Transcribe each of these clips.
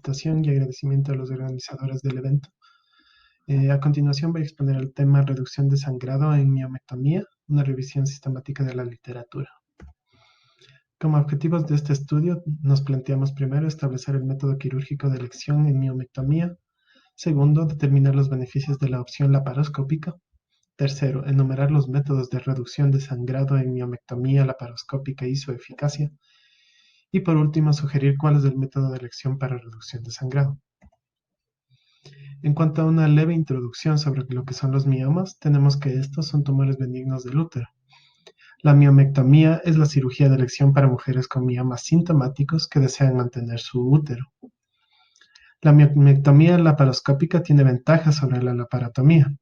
felicitación y agradecimiento a los organizadores del evento. A continuación voy a exponer el tema reducción de sangrado en miomectomía, una revisión sistemática de la literatura. Como objetivos de este estudio, nos planteamos primero establecer el método quirúrgico de elección en miomectomía. Segundo, determinar los beneficios de la opción laparoscópica. Tercero, enumerar los métodos de reducción de sangrado en miomectomía laparoscópica y su eficacia. Y por último, sugerir cuál es el método de elección para reducción de sangrado. En cuanto a una leve introducción sobre lo que son los miomas, tenemos que estos son tumores benignos del útero. La miomectomía es la cirugía de elección para mujeres con miomas sintomáticos que desean mantener su útero. La miomectomía laparoscópica tiene ventajas sobre la laparotomía,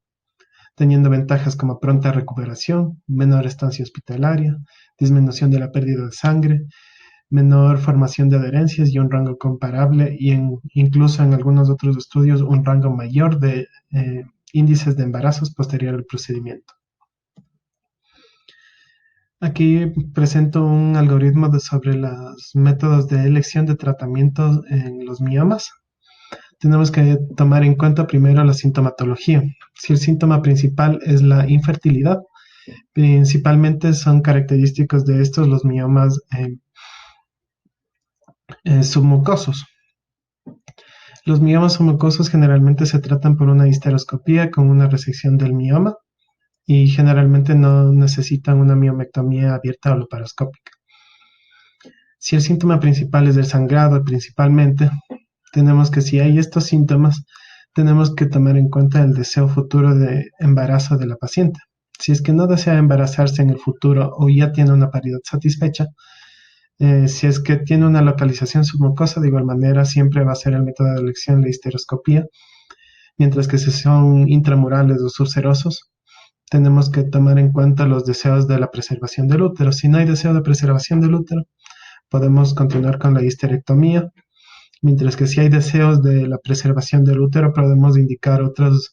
teniendo ventajas como pronta recuperación, menor estancia hospitalaria, disminución de la pérdida de sangre, menor formación de adherencias y un rango comparable y incluso en algunos otros estudios un rango mayor de índices de embarazos posterior al procedimiento. Aquí presento un algoritmo sobre los métodos de elección de tratamiento en los miomas. Tenemos que tomar en cuenta primero la sintomatología. Si el síntoma principal es la infertilidad, principalmente son característicos de estos los miomas submucosos. Los miomas submucosos generalmente se tratan por una histeroscopía con una resección del mioma y generalmente no necesitan una miomectomía abierta o laparoscópica. Si el síntoma principal es el sangrado, principalmente, tenemos que si hay estos síntomas, tenemos que tomar en cuenta el deseo futuro de embarazo de la paciente. Si es que no desea embarazarse en el futuro o ya tiene una paridad satisfecha, si es que tiene una localización submucosa, de igual manera siempre va a ser el método de elección la histeroscopía, mientras que si son intramurales o subserosos, tenemos que tomar en cuenta los deseos de la preservación del útero. Si no hay deseo de preservación del útero, podemos continuar con la histerectomía, mientras que si hay deseos de la preservación del útero, podemos indicar otros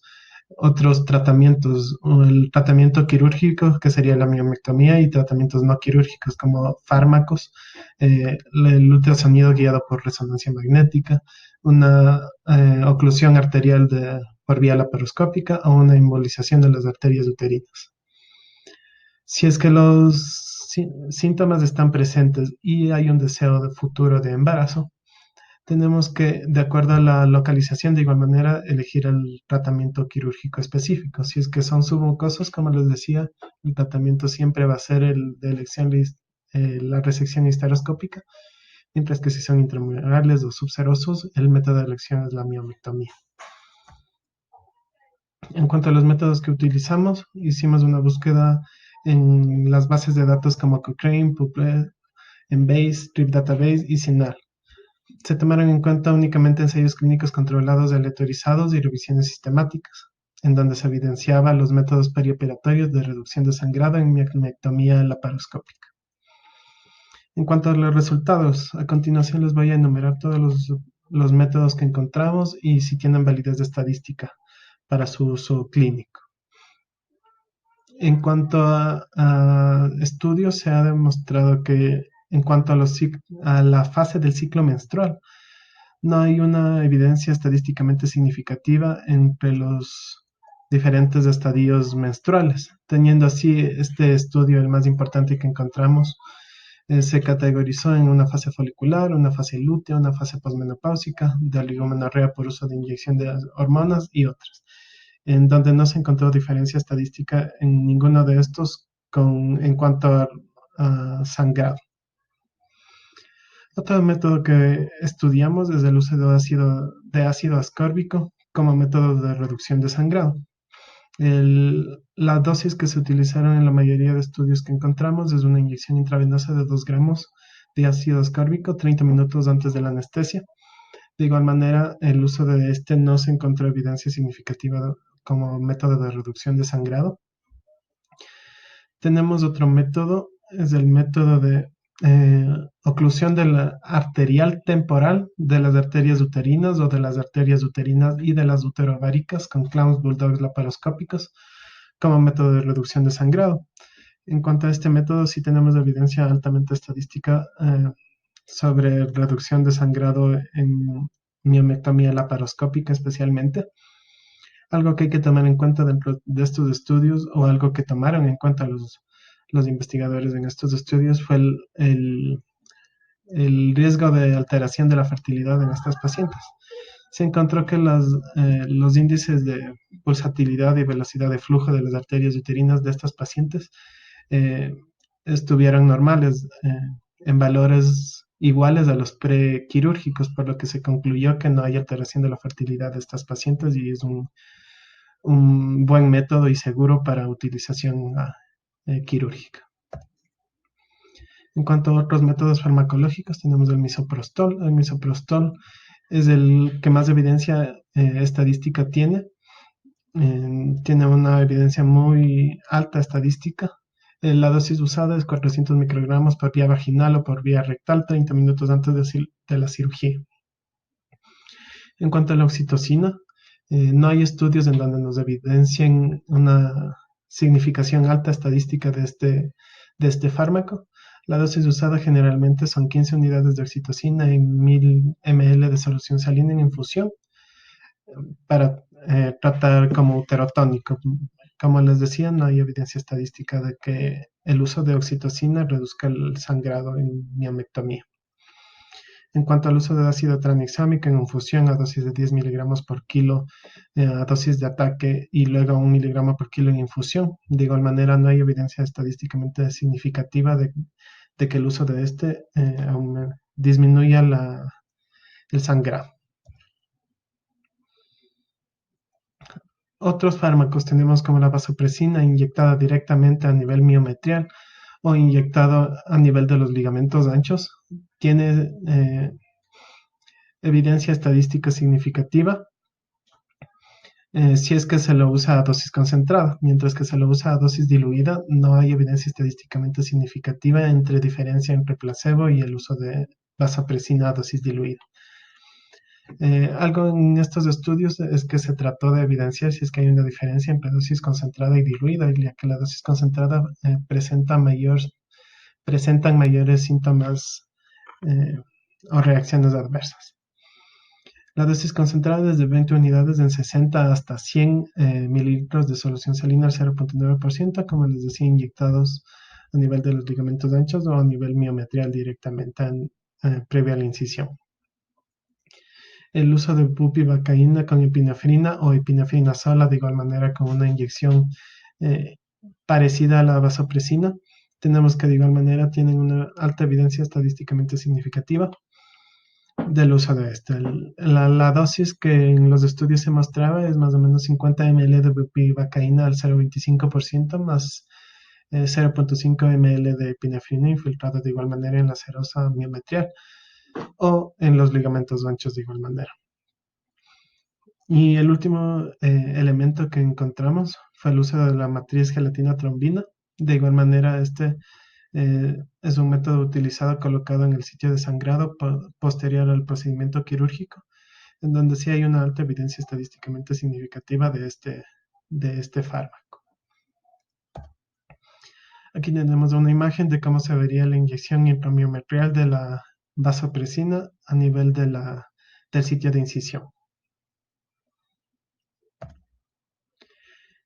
tratamientos, el tratamiento quirúrgico, que sería la miomectomía, y tratamientos no quirúrgicos como fármacos, el ultrasonido guiado por resonancia magnética, una oclusión arterial por vía laparoscópica o una embolización de las arterias uterinas. Si es que los síntomas están presentes y hay un deseo de futuro de embarazo, tenemos que, de acuerdo a la localización, de igual manera, elegir el tratamiento quirúrgico específico. Si es que son submucosos, como les decía, el tratamiento siempre va a ser el de elección, la resección histeroscópica, mientras que si son intramurales o subserosos, el método de elección es la miomectomía. En cuanto a los métodos que utilizamos, hicimos una búsqueda en las bases de datos como Cochrane, PubMed, Embase, Trip Database y CINAHL. Se tomaron en cuenta únicamente ensayos clínicos controlados, aleatorizados y revisiones sistemáticas, en donde se evidenciaban los métodos perioperatorios de reducción de sangrado en miomectomía laparoscópica. En cuanto a los resultados, a continuación les voy a enumerar todos los métodos que encontramos y si tienen validez de estadística para su uso clínico. En cuanto a estudios, se ha demostrado que en cuanto a la fase del ciclo menstrual, no hay una evidencia estadísticamente significativa entre los diferentes estadios menstruales, teniendo así este estudio, el más importante que encontramos, se categorizó en una fase folicular, una fase lútea, una fase posmenopáusica, de oligomenorrea por uso de inyección de hormonas y otras, en donde no se encontró diferencia estadística en ninguno de estos en cuanto a sangrado. Otro método que estudiamos es el uso de ácido ascórbico como método de reducción de sangrado. La dosis que se utilizaron en la mayoría de estudios que encontramos es una inyección intravenosa de 2 gramos de ácido ascórbico 30 minutos antes de la anestesia. De igual manera, el uso de este no se encontró evidencia significativa como método de reducción de sangrado. Tenemos otro método, es el método de oclusión de la arterial temporal de las arterias uterinas o de las arterias uterinas y de las uterováricas con clowns bulldogs laparoscópicos como método de reducción de sangrado. En cuanto a este método, sí tenemos evidencia altamente estadística sobre reducción de sangrado miomectomía laparoscópica especialmente. Algo que hay que tomar en cuenta dentro de estos estudios, o algo que tomaron en cuenta los investigadores en estos estudios, fue el riesgo de alteración de la fertilidad en estas pacientes. Se encontró que los índices de pulsatilidad y velocidad de flujo de las arterias uterinas de estas pacientes eh, estuvieron normales, en valores iguales a los prequirúrgicos, por lo que se concluyó que no hay alteración de la fertilidad de estas pacientes y es un buen método y seguro para utilización quirúrgica. En cuanto a otros métodos farmacológicos, tenemos el misoprostol. El misoprostol es el que más evidencia estadística tiene. Tiene una evidencia muy alta estadística. La dosis usada es 400 microgramos por vía vaginal o por vía rectal 30 minutos antes de la cirugía. En cuanto a la oxitocina, no hay estudios en donde nos evidencien una significación alta estadística de este fármaco. La dosis usada generalmente son 15 unidades de oxitocina en 1000 ml de solución salina en infusión para tratar como uterotónico. Como les decía, no hay evidencia estadística de que el uso de oxitocina reduzca el sangrado en miomectomía. En cuanto al uso de ácido tranexámico en infusión a dosis de 10 miligramos por kilo, a dosis de ataque y luego 1 miligramo por kilo en infusión, de igual manera no hay evidencia estadísticamente significativa de que el uso de este disminuya el sangrado. Otros fármacos tenemos como la vasopresina inyectada directamente a nivel miometrial o inyectado a nivel de los ligamentos anchos. Tiene evidencia estadística significativa si es que se lo usa a dosis concentrada, mientras que se lo usa a dosis diluida, no hay evidencia estadísticamente significativa diferencia entre placebo y el uso de vasopresina a dosis diluida. Algo en estos estudios es que se trató de evidenciar si es que hay una diferencia entre dosis concentrada y diluida, ya que la dosis concentrada presentan mayores síntomas o reacciones adversas. La dosis concentrada es de 20 unidades en 60 hasta 100 mililitros de solución salina al 0.9%, como les decía, inyectados a nivel de los ligamentos anchos o a nivel miometrial directamente previo a la incisión. El uso de bupivacaína con epinefrina o epinefrina sola, de igual manera con una inyección parecida a la vasopresina, tenemos que de igual manera tienen una alta evidencia estadísticamente significativa del uso de este. La dosis que en los estudios se mostraba es más o menos 50 ml de bupivacaína al 0.25% más 0.5 ml de epinefrina infiltrado de igual manera en la serosa miometrial o en los ligamentos anchos de igual manera. Y el último elemento que encontramos fue el uso de la matriz gelatina-trombina. De igual manera, este es un método utilizado colocado en el sitio de sangrado posterior al procedimiento quirúrgico, en donde sí hay una alta evidencia estadísticamente significativa de este fármaco. Aquí tenemos una imagen de cómo se vería la inyección intramiometrial de la vasopresina a nivel del sitio de incisión.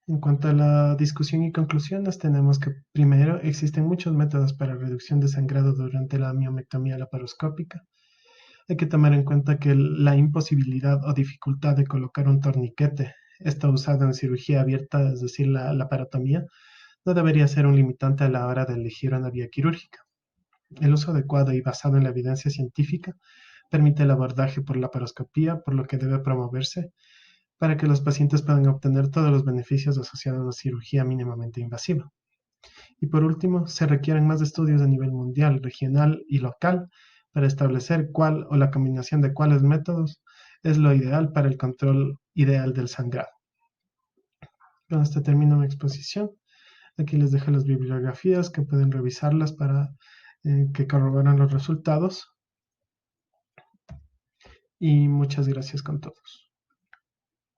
En cuanto a la discusión y conclusiones, tenemos que primero existen muchos métodos para reducción de sangrado durante la miomectomía laparoscópica. Hay que tomar en cuenta que la imposibilidad o dificultad de colocar un torniquete está usado en cirugía abierta, es decir, la laparotomía, no debería ser un limitante a la hora de elegir una vía quirúrgica. El uso adecuado y basado en la evidencia científica permite el abordaje por laparoscopía, por lo que debe promoverse para que los pacientes puedan obtener todos los beneficios asociados a la cirugía mínimamente invasiva. Y por último, se requieren más estudios a nivel mundial, regional y local para establecer cuál o la combinación de cuáles métodos es lo ideal para el control ideal del sangrado. Con esto termino mi exposición. Aquí les dejo las bibliografías que pueden revisarlas para que corroboren los resultados. Y muchas gracias con todos.